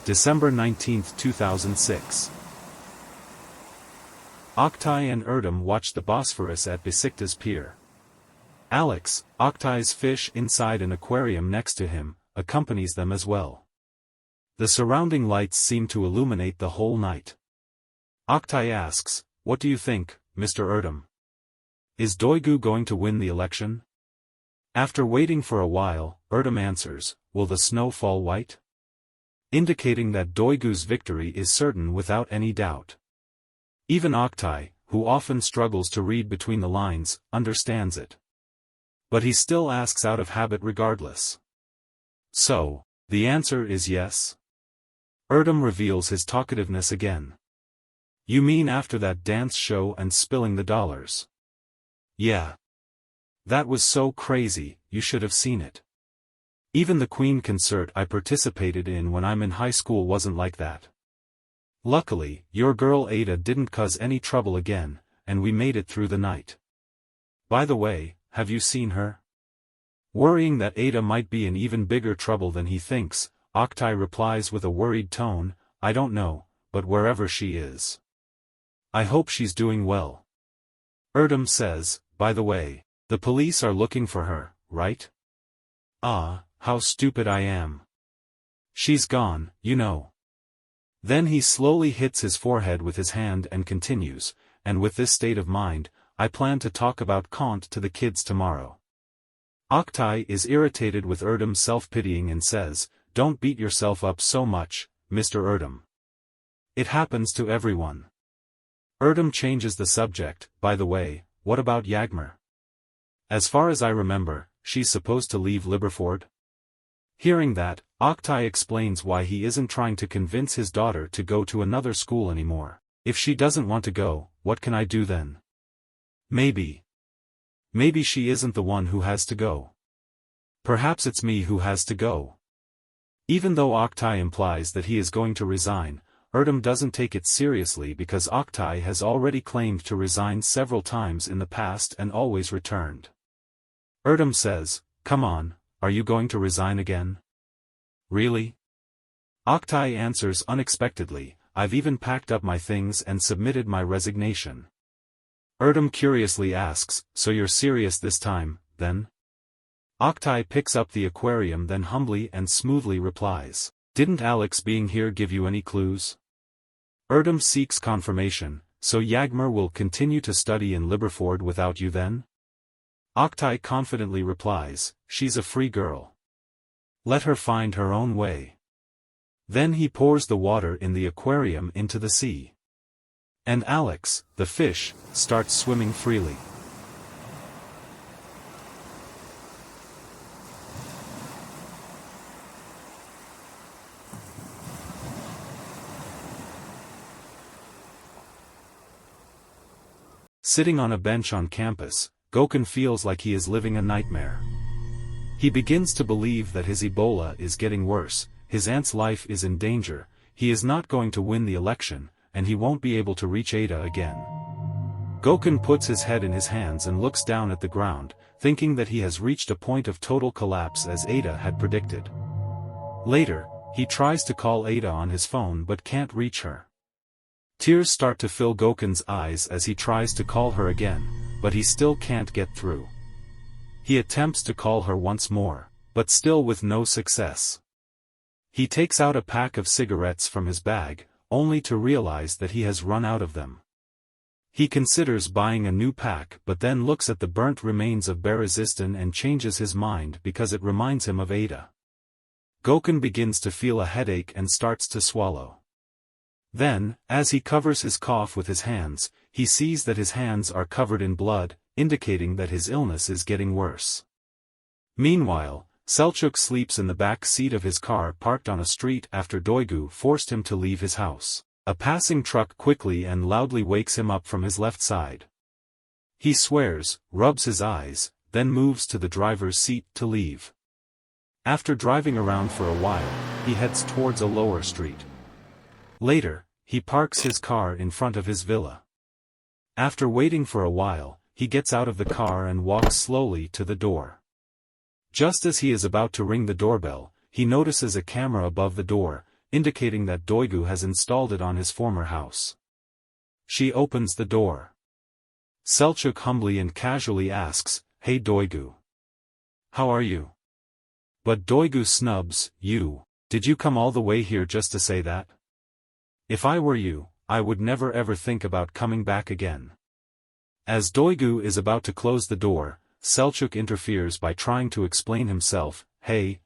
December 19, 2006. Oktay and Erdem watch the Bosphorus at Besiktas Pier. Alex, Oktay's fish inside an aquarium next to him, accompanies them as well. The surrounding lights seem to illuminate the whole night. Oktay asks, "What do you think, Mr. Erdem? Is Duygu going to win the election?" After waiting for a while, Erdem answers, "Will the snow fall white?" Indicating that Duygu's victory is certain without any doubt. Even Oktay, who often struggles to read between the lines, understands it. But he still asks out of habit regardless. So, the answer is yes? Erdem reveals his talkativeness again. "You mean after that dance show and spilling the dollars?" "Yeah. That was so crazy, you should have seen it. Even the Queen concert I participated in when I'm in high school wasn't like that. Luckily, your girl Ada didn't cause any trouble again, and we made it through the night. By the way, have you seen her?" Worrying that Ada might be in even bigger trouble than he thinks, Oktay replies with a worried tone, "I don't know, but wherever she is, I hope she's doing well." Erdem says, "By the way, the police are looking for her, right? Ah, how stupid I am. She's gone, you know." Then he slowly hits his forehead with his hand and continues, "And with this state of mind, I plan to talk about Kant to the kids tomorrow." Oktay is irritated with Erdem's self-pitying and says, "Don't beat yourself up so much, Mr. Erdem. It happens to everyone." Erdem changes the subject, "By the way, what about Yagmar? As far as I remember, she's supposed to leave Liberford?" Hearing that, Oktay explains why he isn't trying to convince his daughter to go to another school anymore. "If she doesn't want to go, what can I do then? Maybe she isn't the one who has to go. Perhaps it's me who has to go." Even though Oktay implies that he is going to resign, Erdem doesn't take it seriously because Oktay has already claimed to resign several times in the past and always returned. Erdem says, "Come on, are you going to resign again? Really?" Oktay answers unexpectedly, "I've even packed up my things and submitted my resignation." Erdem curiously asks, "So you're serious this time, then?" Oktay picks up the aquarium then humbly and smoothly replies, "Didn't Alex being here give you any clues?" Erdem seeks confirmation, "So Yagmar will continue to study in Liberford without you then?" Oktay confidently replies, "She's a free girl. Let her find her own way." Then he pours the water in the aquarium into the sea. And Alex, the fish, starts swimming freely. Sitting on a bench on campus, Gokhan feels like he is living a nightmare. He begins to believe that his Ebola is getting worse, his aunt's life is in danger, he is not going to win the election, and he won't be able to reach Ada again. Gokhan puts his head in his hands and looks down at the ground, thinking that he has reached a point of total collapse as Ada had predicted. Later, he tries to call Ada on his phone but can't reach her. Tears start to fill Gokhan's eyes as he tries to call her again, but he still can't get through. He attempts to call her once more, but still with no success. He takes out a pack of cigarettes from his bag, only to realize that he has run out of them. He considers buying a new pack but then looks at the burnt remains of Berezistan and changes his mind because it reminds him of Ada. Gokhan begins to feel a headache and starts to swallow. Then, as he covers his cough with his hands, he sees that his hands are covered in blood, indicating that his illness is getting worse. Meanwhile, Selçuk sleeps in the back seat of his car parked on a street after Duygu forced him to leave his house. A passing truck quickly and loudly wakes him up from his left side. He swears, rubs his eyes, then moves to the driver's seat to leave. After driving around for a while, he heads towards a lower street. Later, he parks his car in front of his villa. After waiting for a while, he gets out of the car and walks slowly to the door. Just as he is about to ring the doorbell, he notices a camera above the door, indicating that Doigu has installed it on his former house. She opens the door. Selçuk humbly and casually asks, "Hey Doigu. How are you?" But Doigu snubs, Did you come all the way here just to say that? If I were you, I would never ever think about coming back again." As Doigu is about to close the door, Selçuk interferes by trying to explain himself, Hey,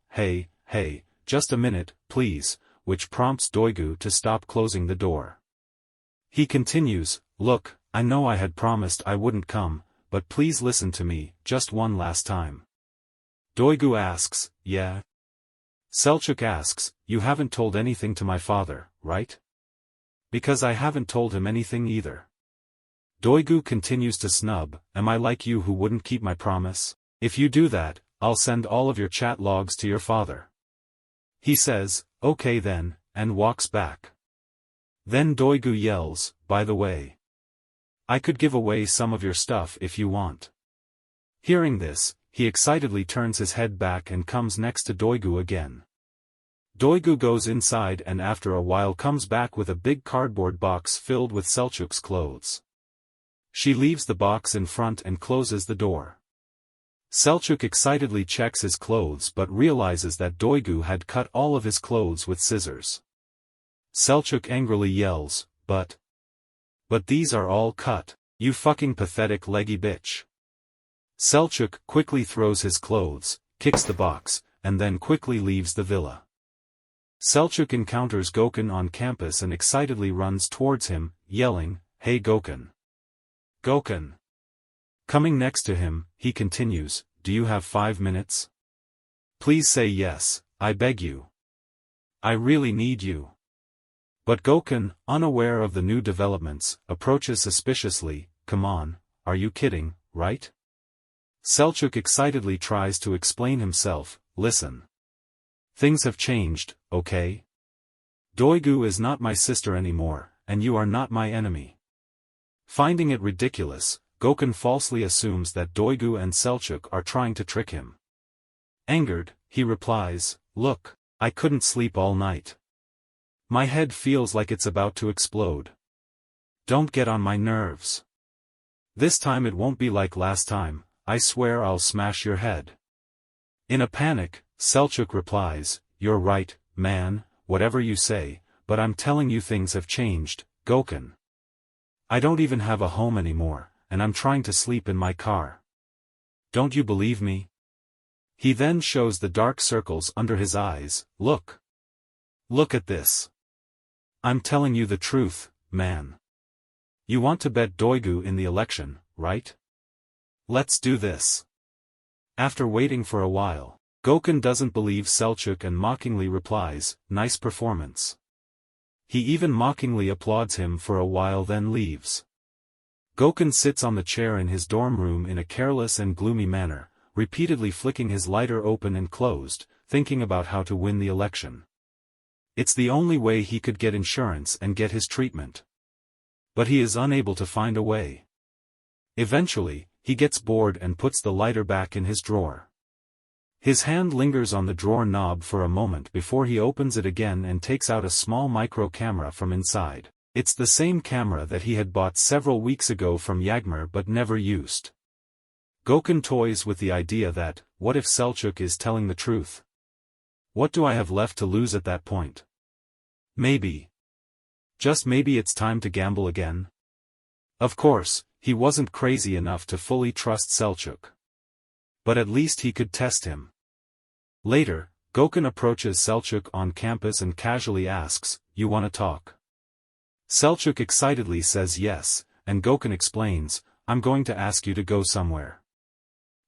just a minute, please," which prompts Doigu to stop closing the door. He continues, "Look, I know I had promised I wouldn't come, but please listen to me, just one last time." Doigu asks, "Yeah?" Selçuk asks, "You haven't told anything to my father, right?" "Because I haven't told him anything either." Doigu continues to snub, "Am I like you who wouldn't keep my promise? If you do that, I'll send all of your chat logs to your father." He says, "Okay then," and walks back. Then Doigu yells, "By the way, I could give away some of your stuff if you want." Hearing this, he excitedly turns his head back and comes next to Doigu again. Doigu goes inside and after a while comes back with a big cardboard box filled with Selçuk's clothes. She leaves the box in front and closes the door. Selçuk excitedly checks his clothes but realizes that Doigu had cut all of his clothes with scissors. Selçuk angrily yells, But these are all cut, you fucking pathetic leggy bitch." Selçuk quickly throws his clothes, kicks the box, and then quickly leaves the villa. Selçuk encounters Gokhan on campus and excitedly runs towards him, yelling, "Hey Gokhan. Gokhan." Coming next to him, he continues, "Do you have 5 minutes? Please say yes, I beg you. I really need you." But Gokhan, unaware of the new developments, approaches suspiciously, "Come on, are you kidding, right?" Selçuk excitedly tries to explain himself, "Listen. Things have changed, okay? Doigu is not my sister anymore, and you are not my enemy." Finding it ridiculous, Gokhan falsely assumes that Doigu and Selçuk are trying to trick him. Angered, he replies, "Look, I couldn't sleep all night. My head feels like it's about to explode. Don't get on my nerves. This time it won't be like last time, I swear I'll smash your head." In a panic, Selçuk replies, "You're right, man, whatever you say, but I'm telling you things have changed, Gokhan. I don't even have a home anymore, and I'm trying to sleep in my car. Don't you believe me?" He then shows the dark circles under his eyes, Look at this. I'm telling you the truth, man. You want to bet Doigu in the election, right? Let's do this." After waiting for a while, Gokhan doesn't believe Selçuk and mockingly replies, "Nice performance." He even mockingly applauds him for a while then leaves. Gokhan sits on the chair in his dorm room in a careless and gloomy manner, repeatedly flicking his lighter open and closed, thinking about how to win the election. It's the only way he could get insurance and get his treatment. But he is unable to find a way. Eventually, he gets bored and puts the lighter back in his drawer. His hand lingers on the drawer knob for a moment before he opens it again and takes out a small micro camera from inside. It's the same camera that he had bought several weeks ago from Yagmur but never used. Gokhan toys with the idea that, what if Selçuk is telling the truth? What do I have left to lose at that point? Maybe. Just maybe it's time to gamble again. Of course, he wasn't crazy enough to fully trust Selçuk. But at least he could test him. Later, Gokhan approaches Selçuk on campus and casually asks, "You wanna talk?" Selçuk excitedly says yes, and Gokhan explains, "I'm going to ask you to go somewhere.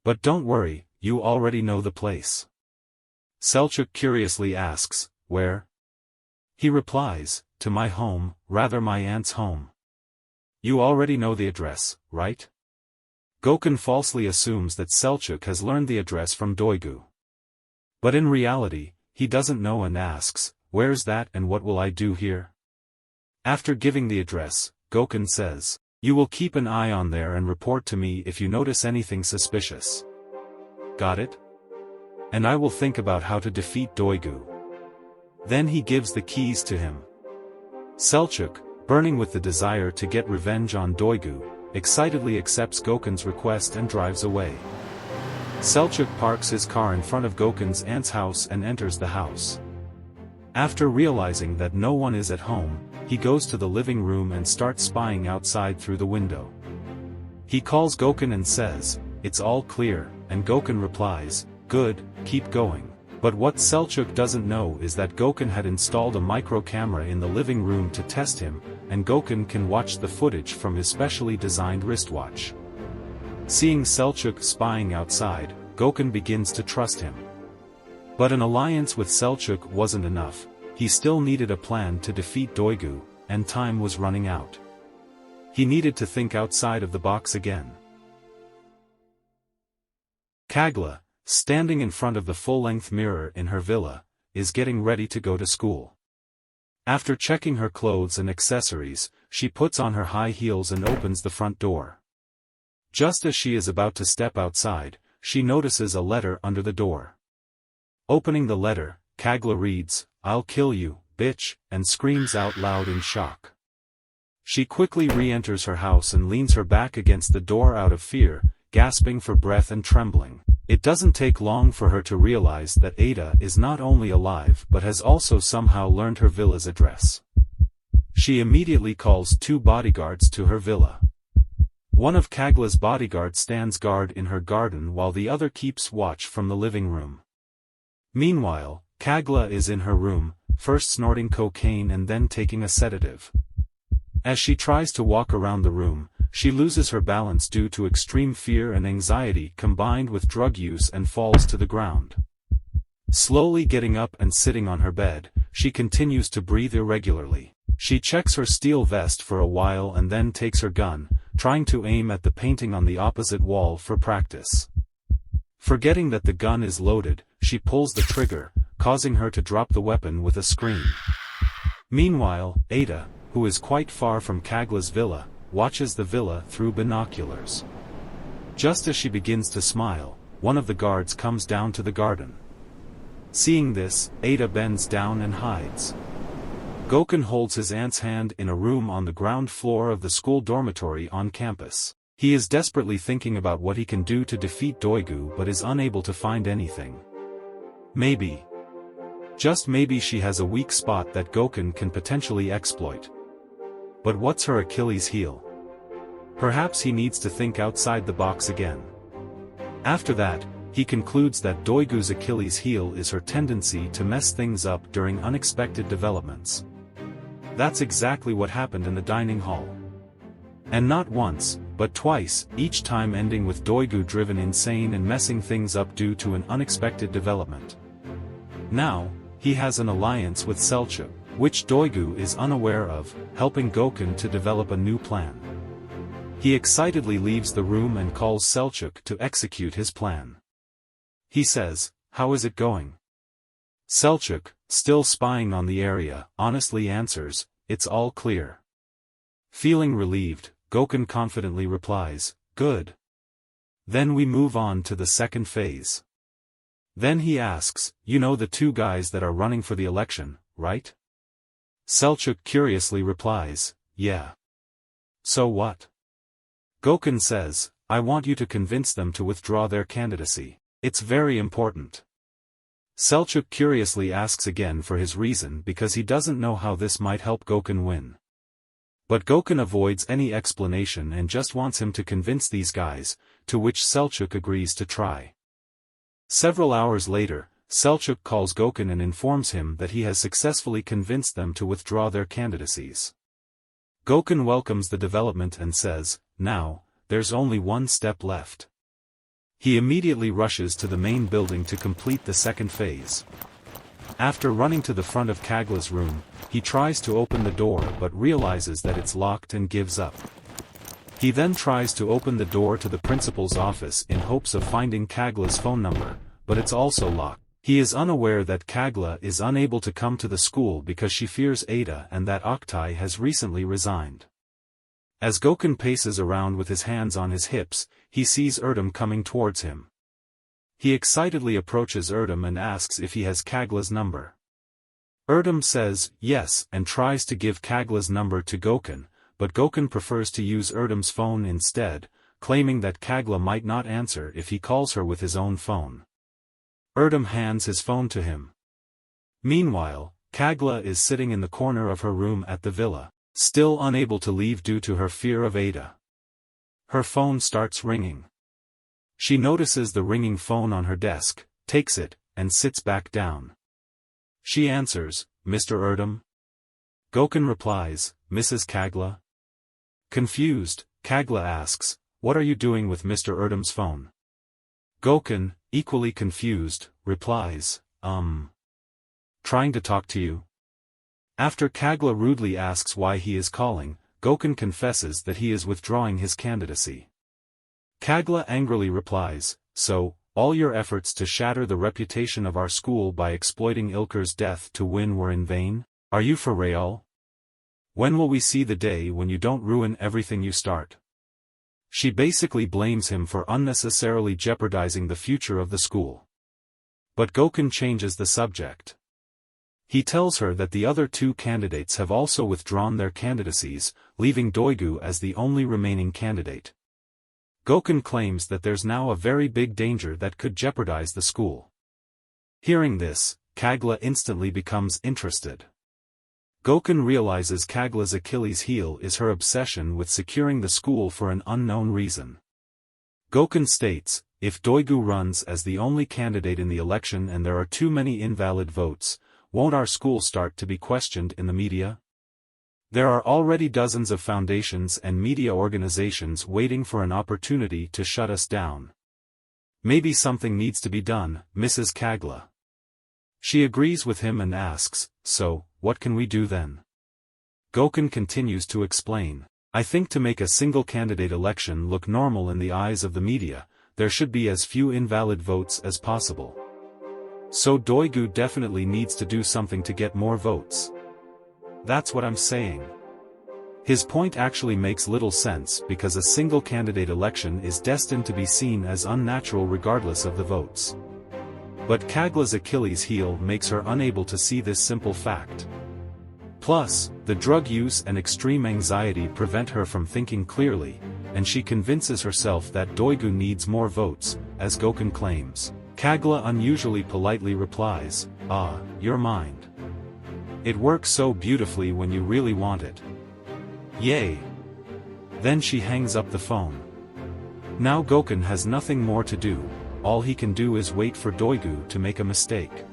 But don't worry, you already know the place." Selçuk curiously asks, "Where?" He replies, "To my home, rather my aunt's home." "You already know the address, right?" Gokhan falsely assumes that Selçuk has learned the address from Doigu. But in reality, he doesn't know and asks, "Where's that and what will I do here?" After giving the address, Gokhan says, "You will keep an eye on there and report to me if you notice anything suspicious. Got it? And I will think about how to defeat Doigu." Then he gives the keys to him. Selçuk, burning with the desire to get revenge on Duygu, excitedly accepts Gokhan's request and drives away. Selçuk parks his car in front of Gokhan's aunt's house and enters the house. After realizing that no one is at home, he goes to the living room and starts spying outside through the window. He calls Gokhan and says, "It's all clear," and Gokhan replies, "Good, keep going." But what Selçuk doesn't know is that Gokhan had installed a micro camera in the living room to test him, and Gokhan can watch the footage from his specially designed wristwatch. Seeing Selçuk spying outside, Gokhan begins to trust him. But an alliance with Selçuk wasn't enough. He still needed a plan to defeat Duygu, and time was running out. He needed to think outside of the box again. Kagla, standing in front of the full-length mirror in her villa, is getting ready to go to school. After checking her clothes and accessories, she puts on her high heels and opens the front door. Just as she is about to step outside, she notices a letter under the door. Opening the letter, Kagla reads, "I'll kill you, bitch," and screams out loud in shock. She quickly re-enters her house and leans her back against the door out of fear, gasping for breath and trembling. It doesn't take long for her to realize that Ada is not only alive but has also somehow learned her villa's address. She immediately calls 2 bodyguards to her villa. One of Kagla's bodyguards stands guard in her garden while the other keeps watch from the living room. Meanwhile, Kagla is in her room, first snorting cocaine and then taking a sedative. As she tries to walk around the room, she loses her balance due to extreme fear and anxiety combined with drug use and falls to the ground. Slowly getting up and sitting on her bed, she continues to breathe irregularly. She checks her steel vest for a while and then takes her gun, trying to aim at the painting on the opposite wall for practice. Forgetting that the gun is loaded, she pulls the trigger, causing her to drop the weapon with a scream. Meanwhile, Ada, who is quite far from Kagla's villa, watches the villa through binoculars. Just as she begins to smile, one of the guards comes down to the garden. Seeing this, Ada bends down and hides. Gokhan holds his aunt's hand in a room on the ground floor of the school dormitory on campus. He is desperately thinking about what he can do to defeat Duygu but is unable to find anything. Maybe, just maybe, she has a weak spot that Gokhan can potentially exploit. But what's her Achilles heel? Perhaps he needs to think outside the box again. After that, he concludes that Duygu's Achilles heel is her tendency to mess things up during unexpected developments. That's exactly what happened in the dining hall. And not once, but twice, each time ending with Duygu driven insane and messing things up due to an unexpected development. Now, he has an alliance with Selçuk, which Duygu is unaware of, helping Gokhan to develop a new plan. He excitedly leaves the room and calls Selçuk to execute his plan. He says, "How is it going?" Selçuk, still spying on the area, honestly answers, "It's all clear." Feeling relieved, Gokhan confidently replies, "Good. Then we move on to the second phase." Then he asks, "You know the 2 guys that are running for the election, right?" Selçuk curiously replies, "Yeah. So what?" Gokhan says, "I want you to convince them to withdraw their candidacy. It's very important." Selçuk curiously asks again for his reason because he doesn't know how this might help Gokhan win. But Gokhan avoids any explanation and just wants him to convince these guys, to which Selçuk agrees to try. Several hours later, Selçuk calls Gokhan and informs him that he has successfully convinced them to withdraw their candidacies. Gokhan welcomes the development and says, "Now, there's only one step left." He immediately rushes to the main building to complete the second phase. After running to the front of Kagla's room, he tries to open the door but realizes that it's locked and gives up. He then tries to open the door to the principal's office in hopes of finding Kagla's phone number, but it's also locked. He is unaware that Kagla is unable to come to the school because she fears Ada and that Oktay has recently resigned. As Gokhan paces around with his hands on his hips, he sees Erdem coming towards him. He excitedly approaches Erdem and asks if he has Kagla's number. Erdem says yes and tries to give Kagla's number to Gokhan, but Gokhan prefers to use Erdem's phone instead, claiming that Kagla might not answer if he calls her with his own phone. Erdem hands his phone to him. Meanwhile, Kagla is sitting in the corner of her room at the villa, still unable to leave due to her fear of Ada. Her phone starts ringing. She notices the ringing phone on her desk, takes it, and sits back down. She answers, "Mr. Erdem?" Gokhan replies, "Mrs. Kagla?" Confused, Kagla asks, "What are you doing with Mr. Erdem's phone?" Gokhan, equally confused, replies, Trying to talk to you." After Kagla rudely asks why he is calling, Gokhan confesses that he is withdrawing his candidacy. Kagla angrily replies, "So, all your efforts to shatter the reputation of our school by exploiting Ilker's death to win were in vain? Are you for real? When will we see the day when you don't ruin everything you start?" She basically blames him for unnecessarily jeopardizing the future of the school. But Gokhan changes the subject. He tells her that the other two candidates have also withdrawn their candidacies, leaving Doigu as the only remaining candidate. Gokhan claims that there's now a very big danger that could jeopardize the school. Hearing this, Kagla instantly becomes interested. Gokhan realizes Kagla's Achilles heel is her obsession with securing the school for an unknown reason. Gokhan states, "If Doigu runs as the only candidate in the election and there are too many invalid votes, won't our school start to be questioned in the media? There are already dozens of foundations and media organizations waiting for an opportunity to shut us down. Maybe something needs to be done, Mrs. Kagla." She agrees with him and asks, "So, what can we do then?" Gokhan continues to explain, "I think to make a single candidate election look normal in the eyes of the media, there should be as few invalid votes as possible. So Doigu definitely needs to do something to get more votes. That's what I'm saying." His point actually makes little sense because a single candidate election is destined to be seen as unnatural regardless of the votes. But Kagla's Achilles heel makes her unable to see this simple fact. Plus, the drug use and extreme anxiety prevent her from thinking clearly, and she convinces herself that Doigu needs more votes, as Gokhan claims. Kagla unusually politely replies, "Your mind. It works so beautifully when you really want it. Yay." Then she hangs up the phone. Now Gokhan has nothing more to do, all he can do is wait for Doigu to make a mistake.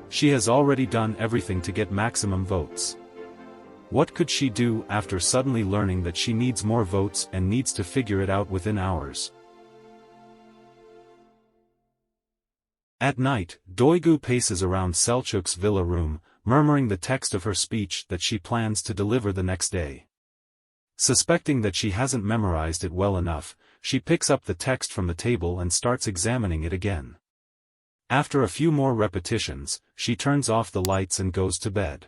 She has already done everything to get maximum votes. What could she do after suddenly learning that she needs more votes and needs to figure it out within hours? At night, Doigu paces around Selçuk's villa room, murmuring the text of her speech that she plans to deliver the next day. Suspecting that she hasn't memorized it well enough, she picks up the text from the table and starts examining it again. After a few more repetitions, she turns off the lights and goes to bed.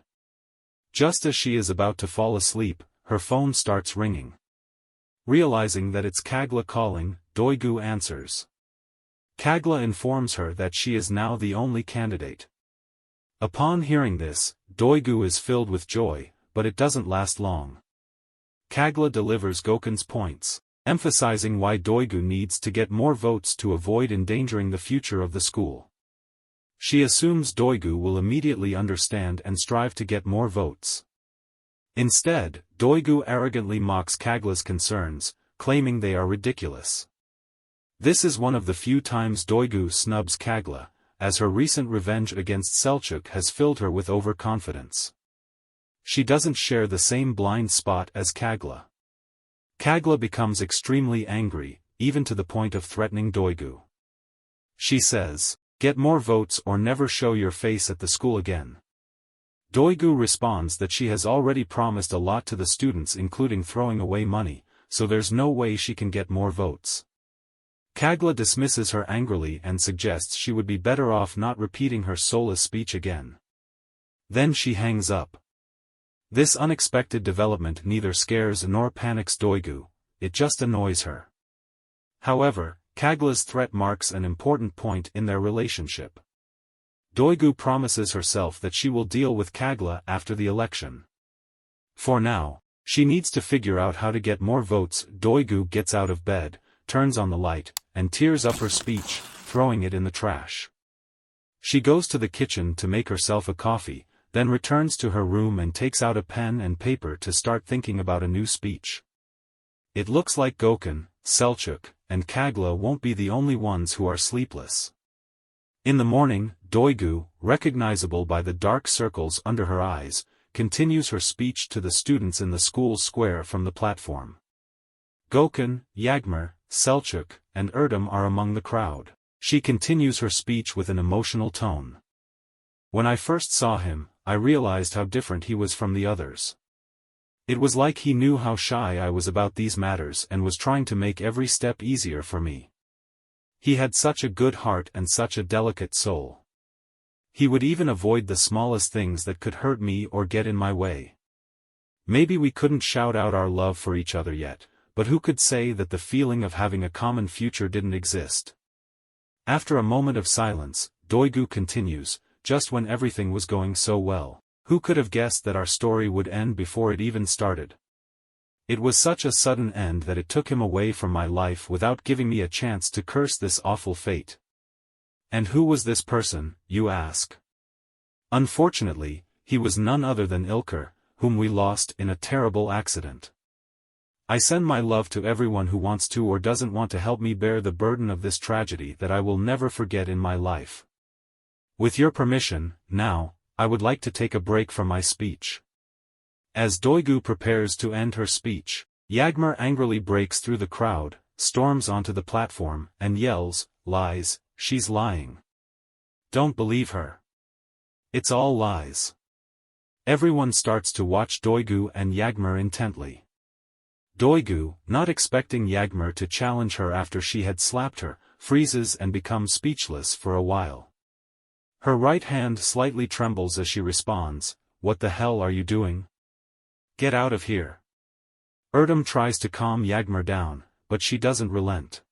Just as she is about to fall asleep, her phone starts ringing. Realizing that it's Kagla calling, Doigu answers. Kagla informs her that she is now the only candidate. Upon hearing this, Doigu is filled with joy, but it doesn't last long. Kagla delivers Gokhan's points, emphasizing why Doigu needs to get more votes to avoid endangering the future of the school. She assumes Doigu will immediately understand and strive to get more votes. Instead, Doigu arrogantly mocks Kagla's concerns, claiming they are ridiculous. This is one of the few times Doigu snubs Kagla, as her recent revenge against Selçuk has filled her with overconfidence. She doesn't share the same blind spot as Kagla. Kagla becomes extremely angry, even to the point of threatening Doigu. She says, "Get more votes or never show your face at the school again." Doigu responds that she has already promised a lot to the students, including throwing away money, so there's no way she can get more votes. Kagla dismisses her angrily and suggests she would be better off not repeating her soulless speech again. Then she hangs up. This unexpected development neither scares nor panics Doigu, it just annoys her. However, Kagla's threat marks an important point in their relationship. Doigu promises herself that she will deal with Kagla after the election. For now, she needs to figure out how to get more votes. Doigu gets out of bed, turns on the light, and tears up her speech, throwing it in the trash. She goes to the kitchen to make herself a coffee, then returns to her room and takes out a pen and paper to start thinking about a new speech. It looks like Gokhan, Selçuk, and Kagla won't be the only ones who are sleepless. In the morning, Doigu, recognizable by the dark circles under her eyes, continues her speech to the students in the school square from the platform. Gokhan, Yagmur, Selçuk, and Erdem are among the crowd. She continues her speech with an emotional tone. When I first saw him, I realized how different he was from the others. It was like he knew how shy I was about these matters and was trying to make every step easier for me. He had such a good heart and such a delicate soul. He would even avoid the smallest things that could hurt me or get in my way. Maybe we couldn't shout out our love for each other yet, but who could say that the feeling of having a common future didn't exist? After a moment of silence, Doigu continues, just when everything was going so well. Who could have guessed that our story would end before it even started? It was such a sudden end that it took him away from my life without giving me a chance to curse this awful fate. And who was this person, you ask? Unfortunately, he was none other than Ilker, whom we lost in a terrible accident. I send my love to everyone who wants to or doesn't want to help me bear the burden of this tragedy that I will never forget in my life. With your permission, now, I would like to take a break from my speech. As Doigu prepares to end her speech, Yagmur angrily breaks through the crowd, storms onto the platform, and yells, "Lies, she's lying. Don't believe her. It's all lies." Everyone starts to watch Doigu and Yagmur intently. Doigu, not expecting Yagmur to challenge her after she had slapped her, freezes and becomes speechless for a while. Her right hand slightly trembles as she responds, "What the hell are you doing? Get out of here." Erdem tries to calm Yagmur down, but she doesn't relent.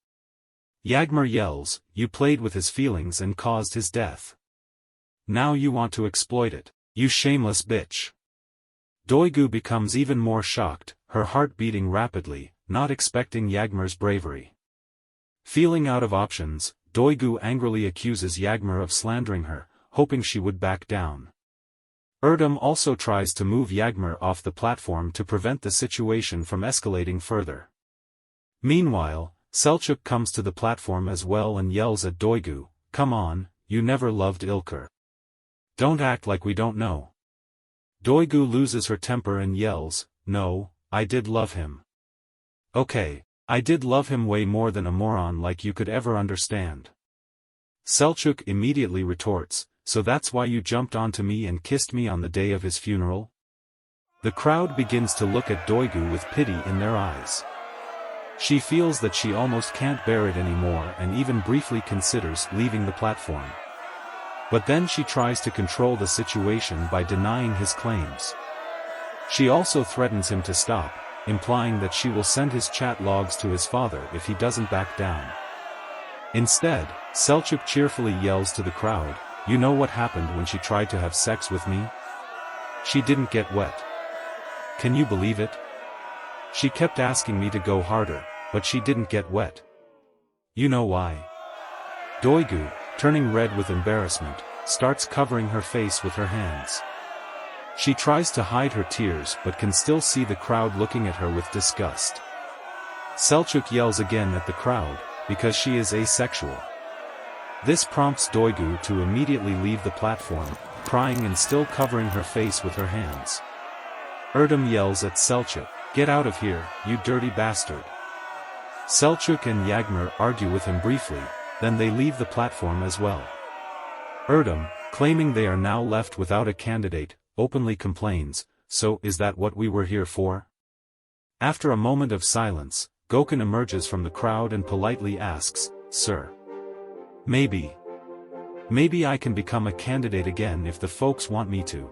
Yagmur yells, "You played with his feelings and caused his death. Now you want to exploit it, you shameless bitch." Doigu becomes even more shocked, her heart beating rapidly, not expecting Yagmur's bravery. Feeling out of options, Doigu angrily accuses Yagmur of slandering her, hoping she would back down. Erdem also tries to move Yagmur off the platform to prevent the situation from escalating further. Meanwhile, Selçuk comes to the platform as well and yells at Doigu, "Come on, you never loved Ilker. Don't act like we don't know." Doigu loses her temper and yells, "No, I did love him. Okay, I did love him way more than a moron like you could ever understand." Selçuk immediately retorts, "So that's why you jumped onto me and kissed me on the day of his funeral?" The crowd begins to look at Doigu with pity in their eyes. She feels that she almost can't bear it anymore and even briefly considers leaving the platform. But then she tries to control the situation by denying his claims. She also threatens him to stop, implying that she will send his chat logs to his father if he doesn't back down. Instead, Selçuk cheerfully yells to the crowd, "You know what happened when she tried to have sex with me? She didn't get wet. Can you believe it? She kept asking me to go harder, but she didn't get wet. You know why?" Doigu, turning red with embarrassment, starts covering her face with her hands. She tries to hide her tears but can still see the crowd looking at her with disgust. Selçuk yells again at the crowd, because she is asexual. This prompts Doigu to immediately leave the platform, crying and still covering her face with her hands. Erdem yells at Selçuk, "Get out of here, you dirty bastard." Selçuk and Yagmur argue with him briefly, then they leave the platform as well. Erdem, claiming they are now left without a candidate, openly complains, "So is that what we were here for?" After a moment of silence, Gokhan emerges from the crowd and politely asks, "Sir, maybe I can become a candidate again if the folks want me to."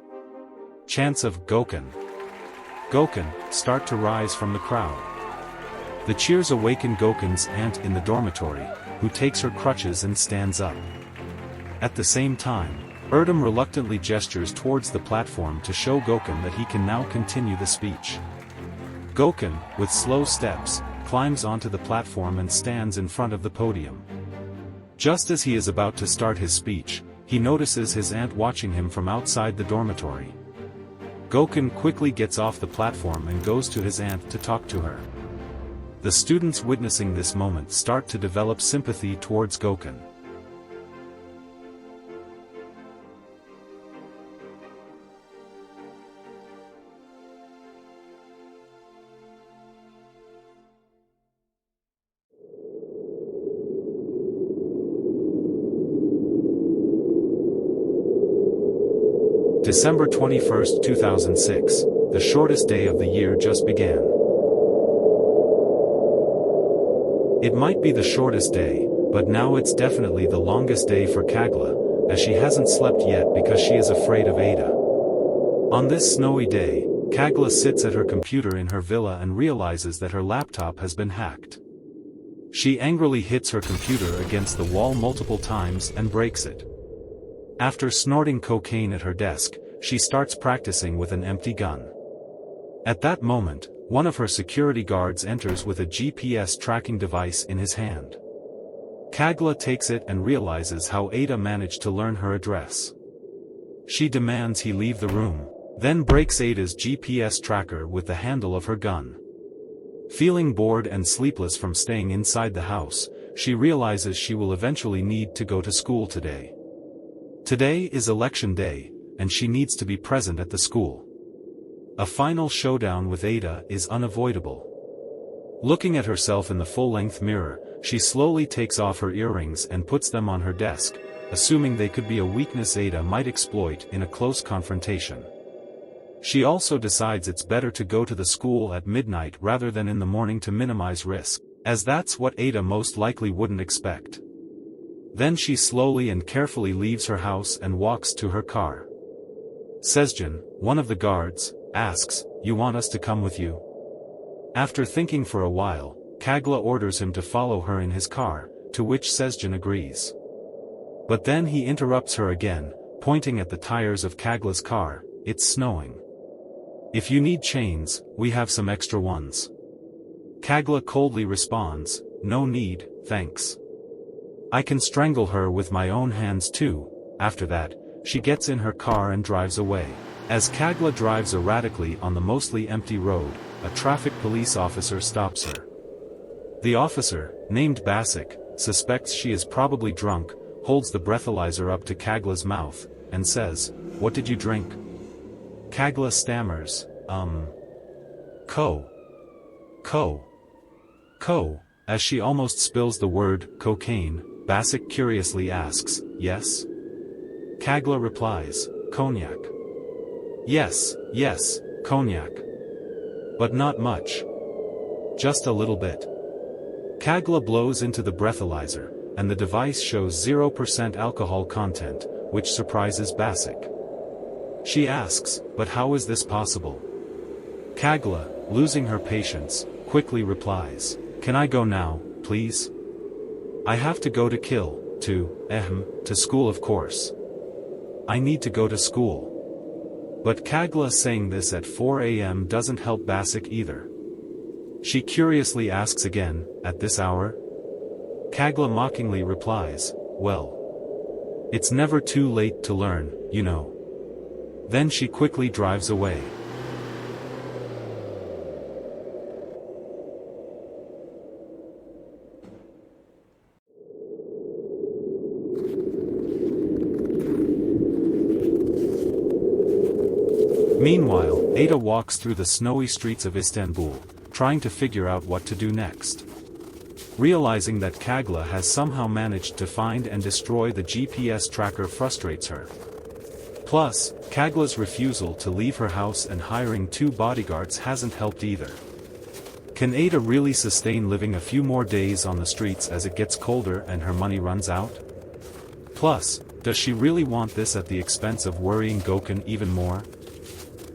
Chants of Gokhan start to rise from the crowd. The cheers awaken Gokhan's aunt in the dormitory, who takes her crutches and stands up. At the same time, Erdem reluctantly gestures towards the platform to show Gokhan that he can now continue the speech. Gokhan, with slow steps, climbs onto the platform and stands in front of the podium. Just as he is about to start his speech, he notices his aunt watching him from outside the dormitory. Gokhan quickly gets off the platform and goes to his aunt to talk to her. The students witnessing this moment start to develop sympathy towards Gokhan. December 21, 2006, the shortest day of the year just began. It might be the shortest day, but now it's definitely the longest day for Kagla, as she hasn't slept yet because she is afraid of Ada. On this snowy day, Kagla sits at her computer in her villa and realizes that her laptop has been hacked. She angrily hits her computer against the wall multiple times and breaks it. After snorting cocaine at her desk, she starts practicing with an empty gun. At that moment, one of her security guards enters with a GPS tracking device in his hand. Kagla takes it and realizes how Ada managed to learn her address. She demands he leave the room, then breaks Ada's GPS tracker with the handle of her gun. Feeling bored and sleepless from staying inside the house, she realizes she will eventually need to go to school today. Today is election day, and she needs to be present at the school. A final showdown with Ada is unavoidable. Looking at herself in the full-length mirror, she slowly takes off her earrings and puts them on her desk, assuming they could be a weakness Ada might exploit in a close confrontation. She also decides it's better to go to the school at midnight rather than in the morning to minimize risk, as that's what Ada most likely wouldn't expect. Then she slowly and carefully leaves her house and walks to her car. Sezgin, one of the guards, asks, "You want us to come with you?" After thinking for a while, Kagla orders him to follow her in his car, to which Sezgin agrees. But then he interrupts her again, pointing at the tires of Kagla's car. "It's snowing. If you need chains, we have some extra ones." Kagla coldly responds, "No need, thanks. I can strangle her with my own hands too." After that, she gets in her car and drives away. As Kagla drives erratically on the mostly empty road, a traffic police officer stops her. The officer, named Basic, suspects she is probably drunk, holds the breathalyzer up to Kagla's mouth, and says, "What did you drink?" Kagla stammers, Co. As she almost spills the word, cocaine, Basic curiously asks, "Yes?" Kagla replies, "Cognac." Yes, cognac. But not much. Just a little bit." Kagla blows into the breathalyzer, and the device shows 0% alcohol content, which surprises Basic. She asks, "But how is this possible?" Kagla, losing her patience, quickly replies, "Can I go now, please? I have to go to school of course. I need to go to school." But Kagla saying this at 4 a.m. doesn't help Basic either. She curiously asks again, "At this hour?" Kagla mockingly replies, "Well, it's never too late to learn, you know." Then she quickly drives away. Meanwhile, Ada walks through the snowy streets of Istanbul, trying to figure out what to do next. Realizing that Kagla has somehow managed to find and destroy the GPS tracker frustrates her. Plus, Kagla's refusal to leave her house and hiring 2 bodyguards hasn't helped either. Can Ada really sustain living a few more days on the streets as it gets colder and her money runs out? Plus, does she really want this at the expense of worrying Gokhan even more?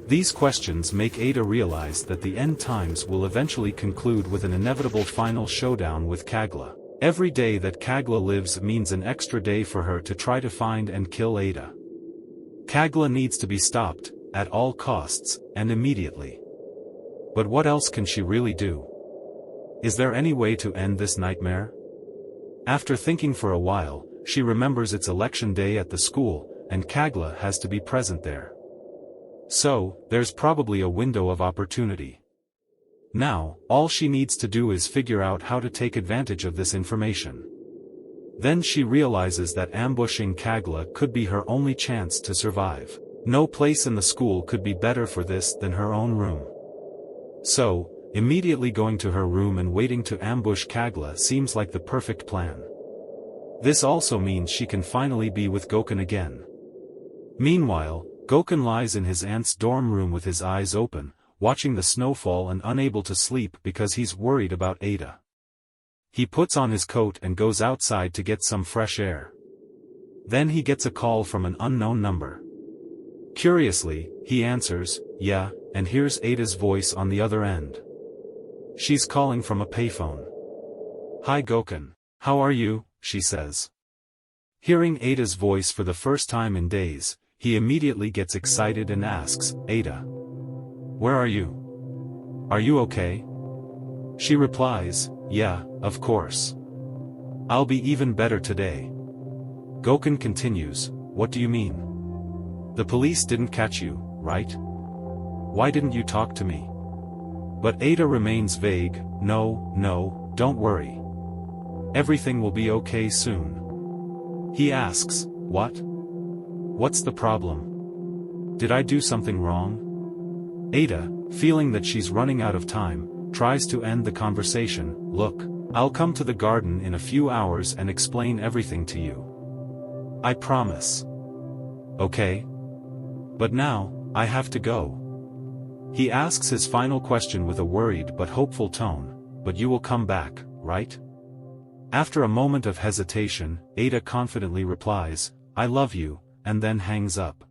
These questions make Ada realize that the end times will eventually conclude with an inevitable final showdown with Kagla. Every day that Kagla lives means an extra day for her to try to find and kill Ada. Kagla needs to be stopped, at all costs, and immediately. But what else can she really do? Is there any way to end this nightmare? After thinking for a while, she remembers it's election day at the school, and Kagla has to be present there. So, there's probably a window of opportunity. Now, all she needs to do is figure out how to take advantage of this information. Then she realizes that ambushing Kagla could be her only chance to survive. No place in the school could be better for this than her own room. So, immediately going to her room and waiting to ambush Kagla seems like the perfect plan. This also means she can finally be with Gokhan again. Meanwhile, Gokhan lies in his aunt's dorm room with his eyes open, watching the snowfall and unable to sleep because he's worried about Ada. He puts on his coat and goes outside to get some fresh air. Then he gets a call from an unknown number. Curiously, he answers, "Yeah," and hears Ada's voice on the other end. She's calling from a payphone. "Hi Gokhan, how are you?" she says. Hearing Ada's voice for the first time in days, he immediately gets excited and asks, "Ada, where are you? Are you okay?" She replies, "Yeah, of course. I'll be even better today." Gokhan continues, "What do you mean? The police didn't catch you, right? Why didn't you talk to me?" But Ada remains vague, No, don't worry. Everything will be okay soon." He asks, "What? What's the problem? Did I do something wrong?" Ada, feeling that she's running out of time, tries to end the conversation. "Look, I'll come to the garden in a few hours and explain everything to you. I promise. Okay? But now, I have to go." He asks his final question with a worried but hopeful tone, "But you will come back, right?" After a moment of hesitation, Ada confidently replies, "I love you," and then hangs up.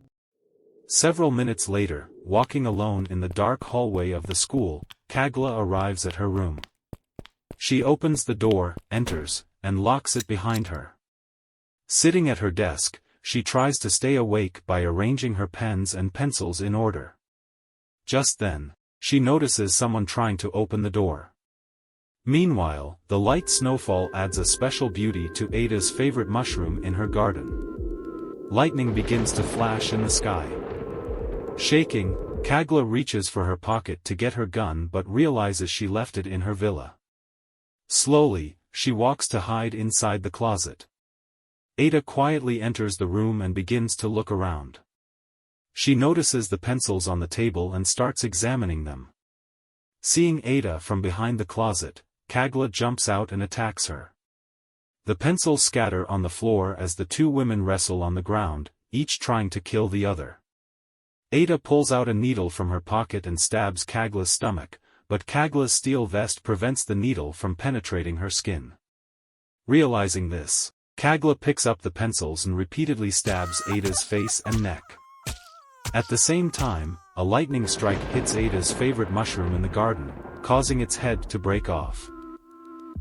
Several minutes later, walking alone in the dark hallway of the school, Kagla arrives at her room. She opens the door, enters, and locks it behind her. Sitting at her desk, she tries to stay awake by arranging her pens and pencils in order. Just then, she notices someone trying to open the door. Meanwhile, the light snowfall adds a special beauty to Ada's favorite mushroom in her garden. Lightning begins to flash in the sky. Shaking, Kagla reaches for her pocket to get her gun but realizes she left it in her villa. Slowly, she walks to hide inside the closet. Ada quietly enters the room and begins to look around. She notices the pencils on the table and starts examining them. Seeing Ada from behind the closet, Kagla jumps out and attacks her. The pencils scatter on the floor as the two women wrestle on the ground, each trying to kill the other. Ada pulls out a needle from her pocket and stabs Kagla's stomach, but Kagla's steel vest prevents the needle from penetrating her skin. Realizing this, Kagla picks up the pencils and repeatedly stabs Ada's face and neck. At the same time, a lightning strike hits Ada's favorite mushroom in the garden, causing its head to break off.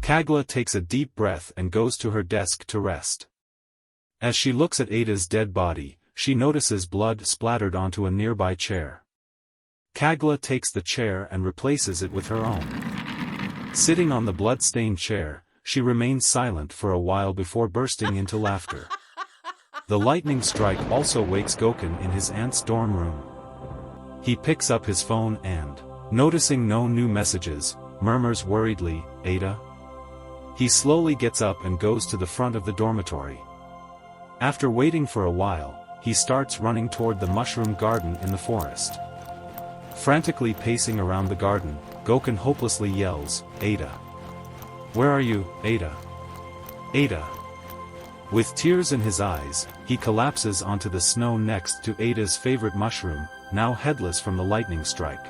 Kagla takes a deep breath and goes to her desk to rest. As she looks at Ada's dead body, she notices blood splattered onto a nearby chair. Kagla takes the chair and replaces it with her own. Sitting on the blood-stained chair, she remains silent for a while before bursting into laughter. The lightning strike also wakes Gokhan in his aunt's dorm room. He picks up his phone and, noticing no new messages, murmurs worriedly, "Ada?" He slowly gets up and goes to the front of the dormitory. After waiting for a while, he starts running toward the mushroom garden in the forest. Frantically pacing around the garden, Gokhan hopelessly yells, "Ada! Where are you, Ada? Ada!" With tears in his eyes, he collapses onto the snow next to Ada's favorite mushroom, now headless from the lightning strike.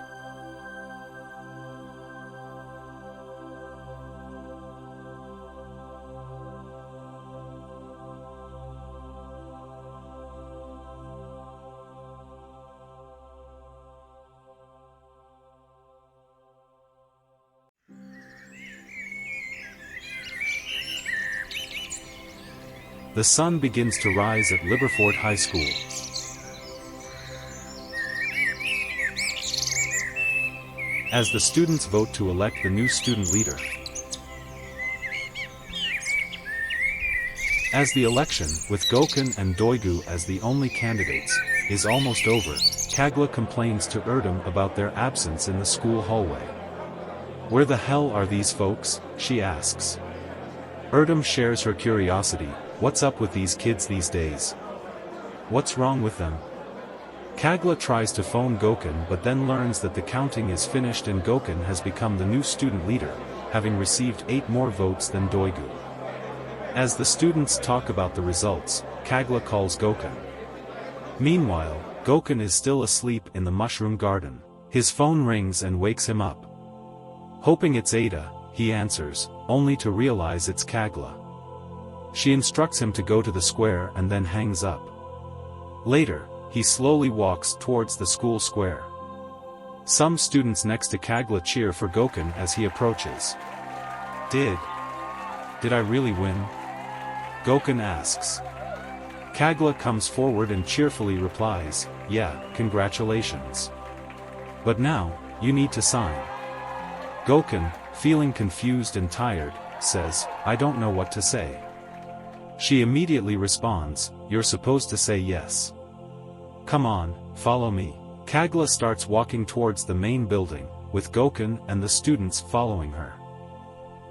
The sun begins to rise at Liberfort High School. as the students vote to elect the new student leader. As the election, with Gokhan and Doigu as the only candidates, is almost over, Kagla complains to Erdem about their absence in the school hallway. "Where the hell are these folks?" she asks. Erdem shares her curiosity. "What's up with these kids these days? What's wrong with them?" Kagla tries to phone Gokhan but then learns that the counting is finished and Gokhan has become the new student leader, having received 8 more votes than Doigu. As the students talk about the results, Kagla calls Gokhan. Meanwhile, Gokhan is still asleep in the mushroom garden. His phone rings and wakes him up. Hoping it's Ada, he answers, only to realize it's Kagla. She instructs him to go to the square and then hangs up. Later, he slowly walks towards the school square. Some students next to Kagla cheer for Gokhan as he approaches. Did I really win?" Gokhan asks. Kagla comes forward and cheerfully replies, "Yeah, congratulations. But now, you need to sign." Gokhan, feeling confused and tired, says, "I don't know what to say." She immediately responds, "You're supposed to say yes. Come on, follow me." Kagla starts walking towards the main building, with Gokhan and the students following her.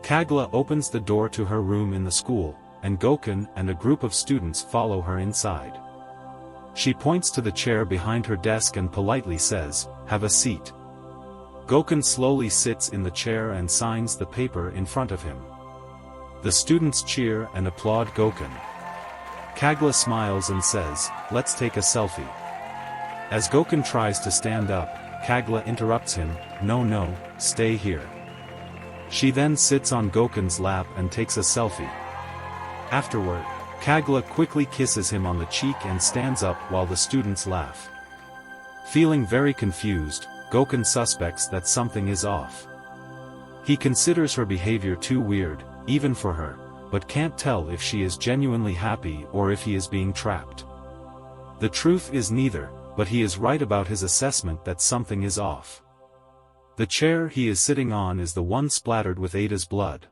Kagla opens the door to her room in the school, and Gokhan and a group of students follow her inside. She points to the chair behind her desk and politely says, "Have a seat." Gokhan slowly sits in the chair and signs the paper in front of him. The students cheer and applaud Gokhan. Kagla smiles and says, "Let's take a selfie." As Gokhan tries to stand up, Kagla interrupts him, No, stay here." She then sits on Gokhan's lap and takes a selfie. Afterward, Kagla quickly kisses him on the cheek and stands up while the students laugh. Feeling very confused, Gokhan suspects that something is off. He considers her behavior too weird, even for her, but can't tell if she is genuinely happy or if he is being trapped. The truth is neither, but he is right about his assessment that something is off. The chair he is sitting on is the one splattered with Ada's blood.